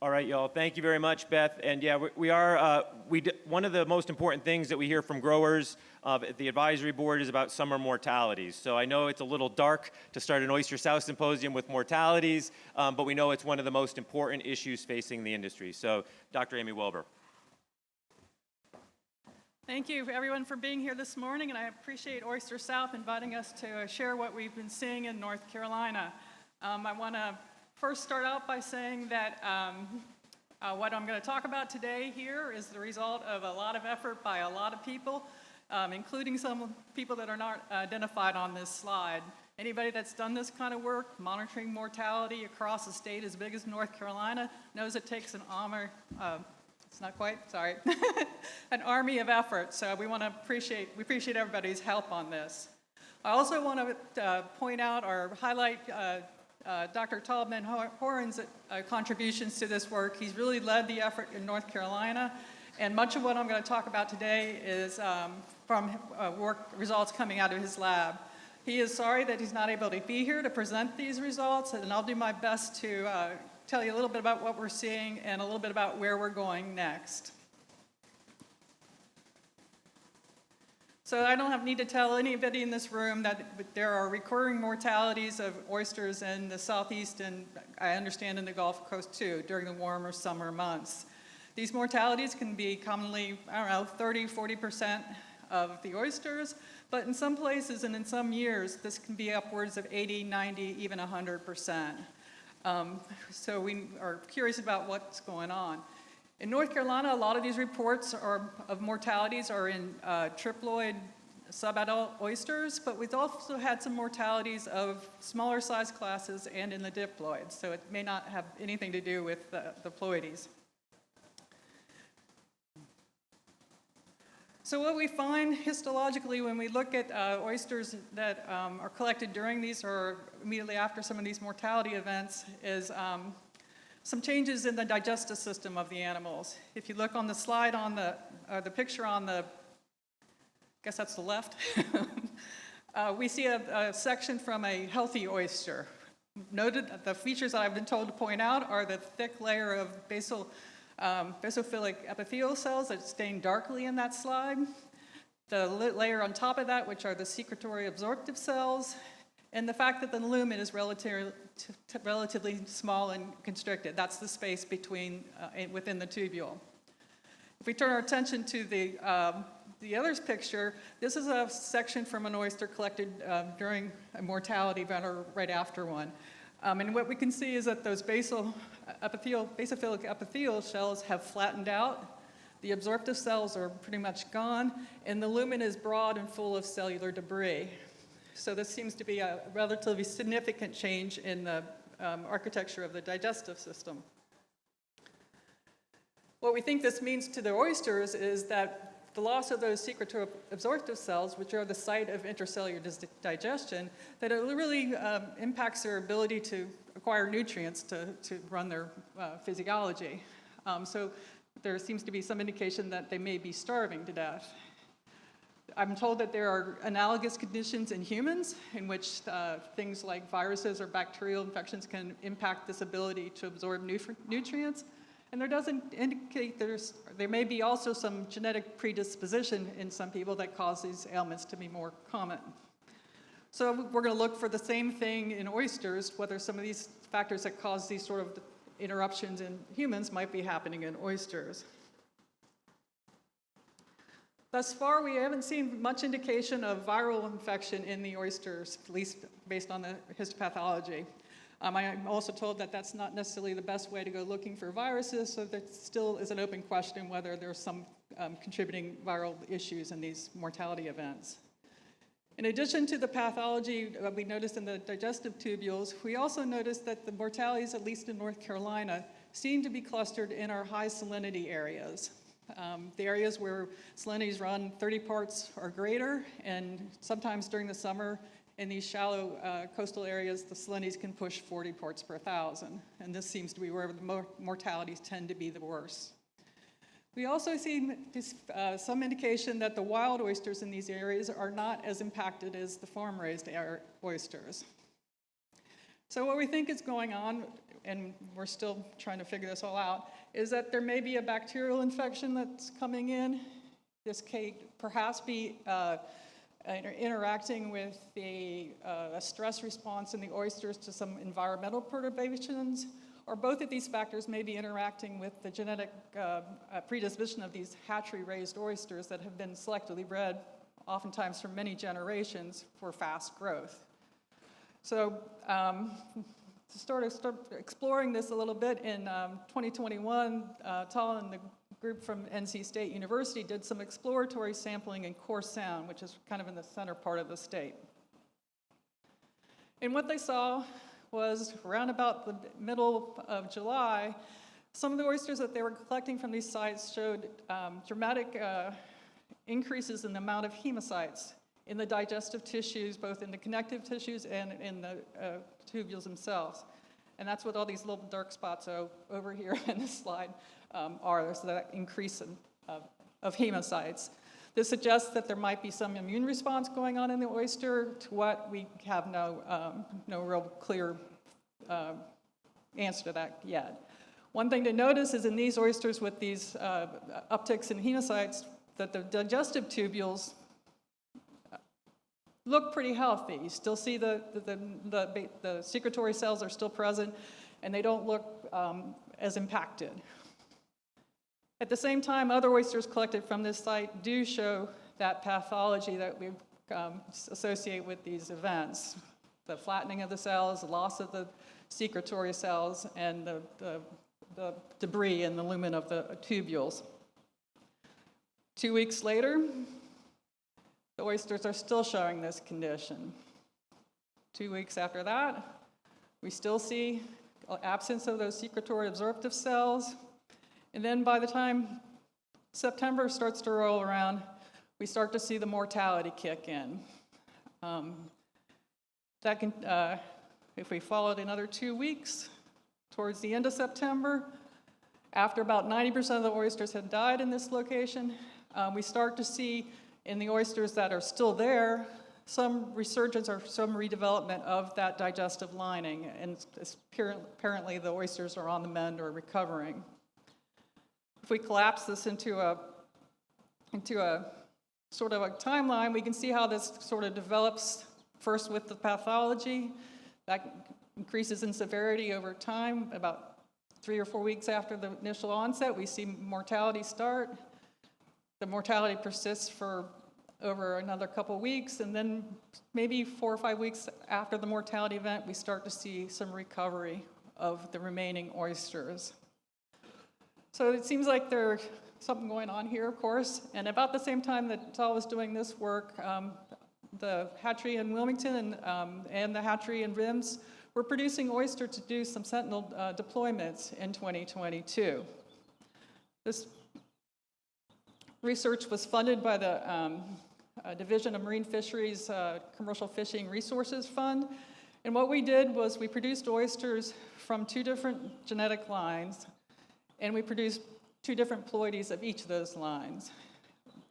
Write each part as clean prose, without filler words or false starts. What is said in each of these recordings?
All right, y'all. Thank you very much, Beth. And yeah, one of the most important things that we hear from growers at the advisory board is about summer mortalities. So I know it's a little dark to start an Oyster South Symposium with mortalities, but we know it's one of the most important issues facing the industry. So Dr. Amy Wilbur. Thank you everyone for being here this morning, and I appreciate Oyster South inviting us to share what we've been seeing in North Carolina. I want to first start out by saying that what I'm going to talk about today here is the result of a lot of effort by a lot of people, including some people that are not identified on this slide. Anybody that's done this kind of work, monitoring mortality across a state as big as North Carolina, knows it takes an army, it's not quite, sorry, an army of effort. So we appreciate everybody's help on this. I also want to point out or highlight Dr. Taubman Horan's contributions to this work. He's really led the effort in North Carolina, and much of what I'm going to talk about today is from work results coming out of his lab. He is sorry that he's not able to be here to present these results, and I'll do my best to tell you a little bit about what we're seeing and a little bit about where we're going next. So I don't need to tell anybody in this room that there are recurring mortalities of oysters in the southeast and I understand in the Gulf Coast too during the warmer summer months. These mortalities can be commonly, 30–40% of the oysters, but in some places and in some years this can be upwards of 80, 90, even 100%. So we are curious about what's going on. In North Carolina, a lot of these reports of mortalities are in triploid subadult oysters, but we've also had some mortalities of smaller size classes and in the diploids, so it may not have anything to do with the ploidies. So what we find histologically when we look at oysters that are collected during these or immediately after some of these mortality events is some changes in the digestive system of the animals. If you look on the slide on the picture on the, I guess that's the left, we see a section from a healthy oyster. Noted the features that I've been told to point out are the thick layer of basophilic epithelial cells that stain darkly in that slide, the layer on top of that, which are the secretory absorptive cells, and the fact that the lumen is relatively small and constricted. That's the space between within the tubule. If we turn our attention to the other picture, this is a section from an oyster collected during a mortality event or right after one. And what we can see is that those basophilic epithelial cells have flattened out, the absorptive cells are pretty much gone, and the lumen is broad and full of cellular debris. So this seems to be a relatively significant change in the architecture of the digestive system. What we think this means to the oysters is that the loss of those secretory absorptive cells, which are the site of intracellular digestion, that it really impacts their ability to acquire nutrients to run their physiology. So there seems to be some indication that they may be starving to death. I'm told that there are analogous conditions in humans in which things like viruses or bacterial infections can impact this ability to absorb nutrients. And there doesn't indicate there may be also some genetic predisposition in some people that cause these ailments to be more common. So we're going to look for the same thing in oysters, whether some of these factors that cause these sort of interruptions in humans might be happening in oysters. Thus far, we haven't seen much indication of viral infection in the oysters, at least based on the histopathology. I'm also told that that's not necessarily the best way to go looking for viruses, so there still is an open question whether there's some contributing viral issues in these mortality events. In addition to the pathology we noticed in the digestive tubules, we also noticed that the mortalities, at least in North Carolina, seem to be clustered in our high salinity areas. The areas where salinities run 30 parts or greater, and sometimes during the summer in these shallow coastal areas, the salinities can push 40 parts per thousand, and this seems to be where the mortalities tend to be the worst. We also see some indication that the wild oysters in these areas are not as impacted as the farm-raised oysters. So what we think is going on, and we're still trying to figure this all out, is that there may be a bacterial infection that's coming in. This can perhaps be interacting with a stress response in the oysters to some environmental perturbations, or both of these factors may be interacting with the genetic predisposition of these hatchery-raised oysters that have been selectively bred, oftentimes for many generations, for fast growth. So to start exploring this a little bit, in 2021, Tal and the group from NC State University did some exploratory sampling in Core Sound, which is kind of in the center part of the state. And what they saw was around about the middle of July, some of the oysters that they were collecting from these sites showed dramatic increases in the amount of hemocytes in the digestive tissues, both in the connective tissues and in the tubules themselves. And that's what all these little dark spots over here in this slide are, so that increase of hemocytes. This suggests that there might be some immune response going on in the oyster. To what, we have no real clear answer to that yet. One thing to notice is in these oysters with these upticks in hemocytes, that the digestive tubules look pretty healthy. You still see the secretory cells are still present, and they don't look as impacted. At the same time, other oysters collected from this site do show that pathology that we associate with these events. The flattening of the cells, the loss of the secretory cells, and the debris in the lumen of the tubules. 2 weeks later, the oysters are still showing this condition. 2 weeks after that, we still see absence of those secretory absorptive cells. And then by the time September starts to roll around, we start to see the mortality kick in. That can, if we followed another 2 weeks, towards the end of September, after about 90% of the oysters had died in this location, we start to see in the oysters that are still there some resurgence or some redevelopment of that digestive lining, and apparently the oysters are on the mend or recovering. If we collapse this into a sort of a timeline, we can see how this sort of develops first with the pathology. That increases in severity over time. About 3 or 4 weeks after the initial onset, we see mortality start. The mortality persists for over another couple weeks, and then maybe 4 or 5 weeks after the mortality event, we start to see some recovery of the remaining oysters. So it seems like there's something going on here, of course, and about the same time that Tal was doing this work, the hatchery in Wilmington and the hatchery in RIMS were producing oyster to do some sentinel deployments in 2022. This research was funded by the Division of Marine Fisheries Commercial Fishing Resources Fund, and what we did was we produced oysters from 2 different genetic lines, and we produced 2 different ploidies of each of those lines.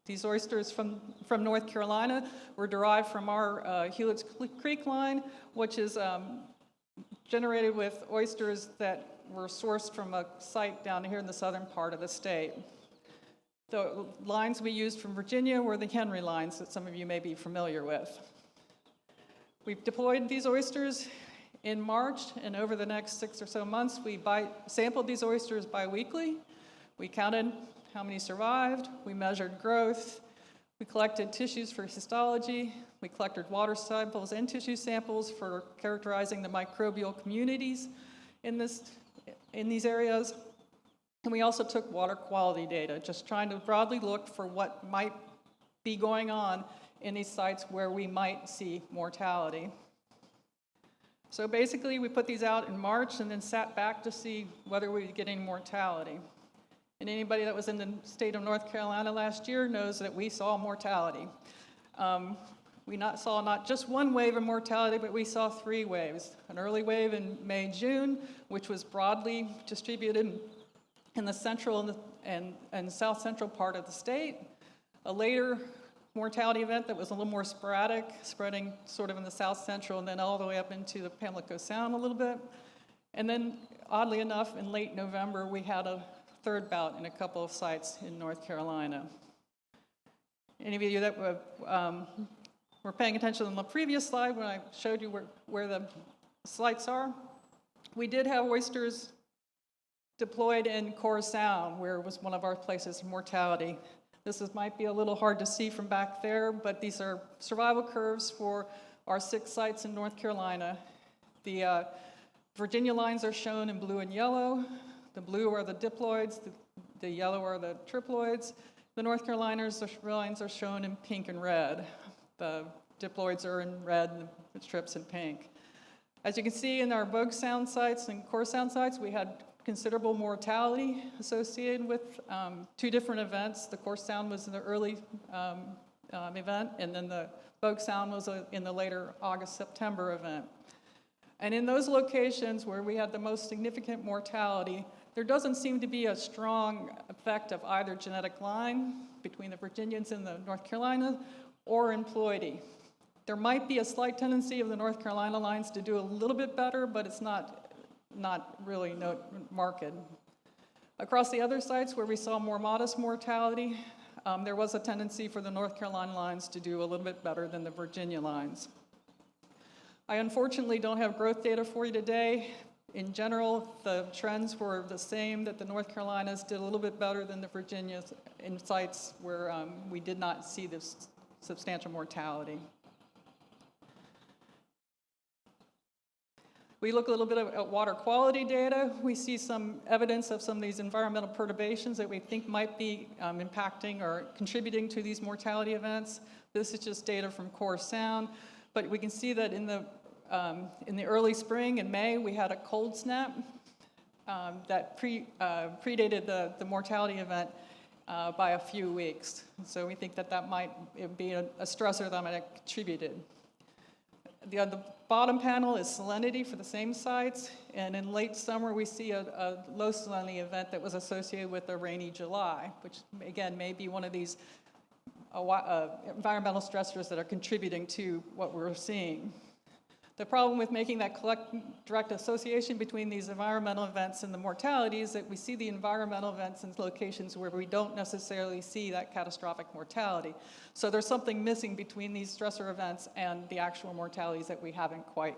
These oysters from North Carolina were derived from our Helix Creek line, which is generated with oysters that were sourced from a site down here in the southern part of the state. The lines we used from Virginia were the Henry lines that some of you may be familiar with. We've deployed these oysters in March, and over the next 6 or so months, we sampled these oysters biweekly. We counted how many survived, we measured growth, we collected tissues for histology, we collected water samples and tissue samples for characterizing the microbial communities in these areas, and we also took water quality data, just trying to broadly look for what might be going on in these sites where we might see mortality. So basically, we put these out in March and then sat back to see whether we were getting mortality. And anybody that was in the state of North Carolina last year knows that we saw mortality. We saw not just one wave of mortality, but we saw 3 waves. An early wave in May, June, which was broadly distributed in the central and south central part of the state. A later mortality event that was a little more sporadic, spreading sort of in the south central and then all the way up into the Pamlico Sound a little bit. And then, oddly enough, in late November, we had a third bout in a couple of sites in North Carolina. Any of you that were paying attention on the previous slide when I showed you where the sites are, we did have oysters deployed in Core Sound, where it was one of our places of mortality. Might be a little hard to see from back there, but these are survival curves for our 6 sites in North Carolina. The Virginia lines are shown in blue and yellow. The blue are the diploids, the yellow are the triploids. The North Carolina lines are shown in pink and red. The diploids are in red and the trips in pink. As you can see in our Bogue Sound sites and Core Sound sites, we had considerable mortality associated with 2 different events. The Core Sound was in the early event, and then the Bogue Sound was in the later August-September event. And in those locations where we had the most significant mortality, there doesn't seem to be a strong effect of either genetic line between the Virginians and the North Carolina or in ploidy. There might be a slight tendency of the North Carolina lines to do a little bit better, but it's not really marked. Across the other sites where we saw more modest mortality, there was a tendency for the North Carolina lines to do a little bit better than the Virginia lines. I unfortunately don't have growth data for you today. In general, the trends were the same, that the North Carolinas did a little bit better than the Virginias in sites where we did not see this substantial mortality. We look a little bit at water quality data. We see some evidence of some of these environmental perturbations that we think might be impacting or contributing to these mortality events. This is just data from Core Sound, but we can see that in the early spring, in May, we had a cold snap that predated the mortality event by a few weeks. So we think that might be a stressor that might have contributed. The bottom panel is salinity for the same sites, and in late summer we see a low salinity event that was associated with a rainy July, which again may be one of these environmental stressors that are contributing to what we're seeing. The problem with making that direct association between these environmental events and the mortality is that we see the environmental events in locations where we don't necessarily see that catastrophic mortality. So there's something missing between these stressor events and the actual mortalities that we haven't quite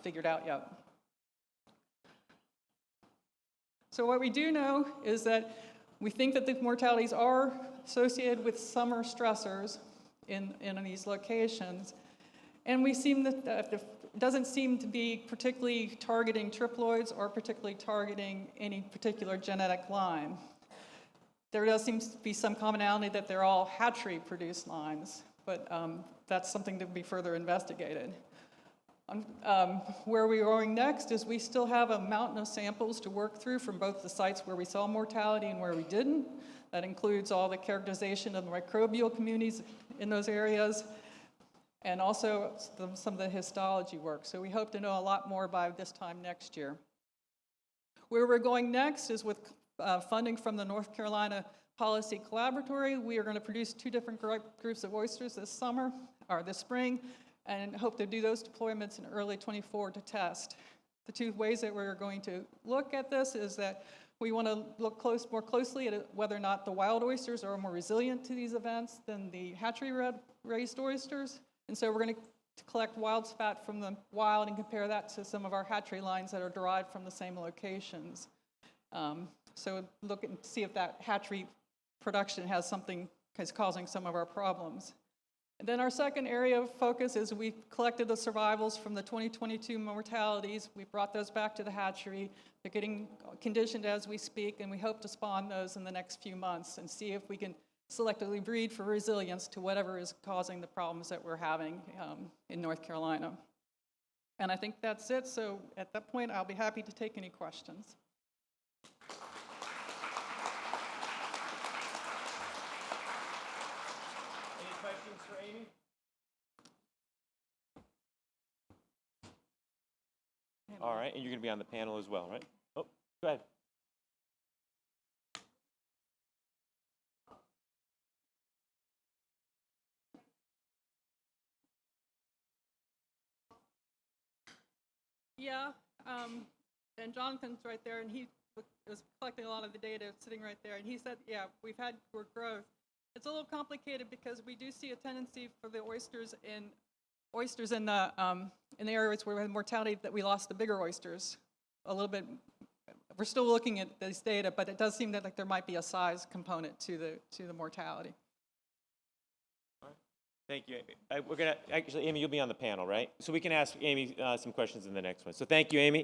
figured out yet. So what we do know is that we think that the mortalities are associated with summer stressors in these locations. And we seem that it doesn't seem to be particularly targeting triploids or particularly targeting any particular genetic line. There does seem to be some commonality that they're all hatchery-produced lines, but that's something to be further investigated. Where we're going next is we still have a mountain of samples to work through from both the sites where we saw mortality and where we didn't. That includes all the characterization of the microbial communities in those areas, and also some of the histology work. So we hope to know a lot more by this time next year. Where we're going next is with funding from the North Carolina Policy Collaboratory. We are going to produce 2 different groups of oysters this spring, and hope to do those deployments in early 24 to test. The 2 ways that we're going to look at this is that we want to look more closely at whether or not the wild oysters are more resilient to these events than the hatchery-raised oysters. And so we're going to collect wild spat from the wild and compare that to some of our hatchery lines that are derived from the same locations. So look and see if that hatchery production is causing some of our problems. And then our second area of focus is we collected the survivals from the 2022 mortalities. We brought those back to the hatchery. They're getting conditioned as we speak, and we hope to spawn those in the next few months and see if we can selectively breed for resilience to whatever is causing the problems that we're having in North Carolina. And I think that's it. So at that point, I'll be happy to take any questions. Any questions for Amy? All right, and you're going to be on the panel as well, right? Oh, go ahead. Yeah, and Jonathan's right there, and he was collecting a lot of the data sitting right there, and he said, yeah, we've had growth. It's a little complicated because we do see a tendency for the oysters in the areas where we had mortality that we lost the bigger oysters a little bit. We're still looking at this data, but it does seem that like there might be a size component to the mortality. Thank you, Amy. We're gonna actually, Amy, you'll be on the panel, right? So we can ask Amy some questions in the next one. So thank you, Amy.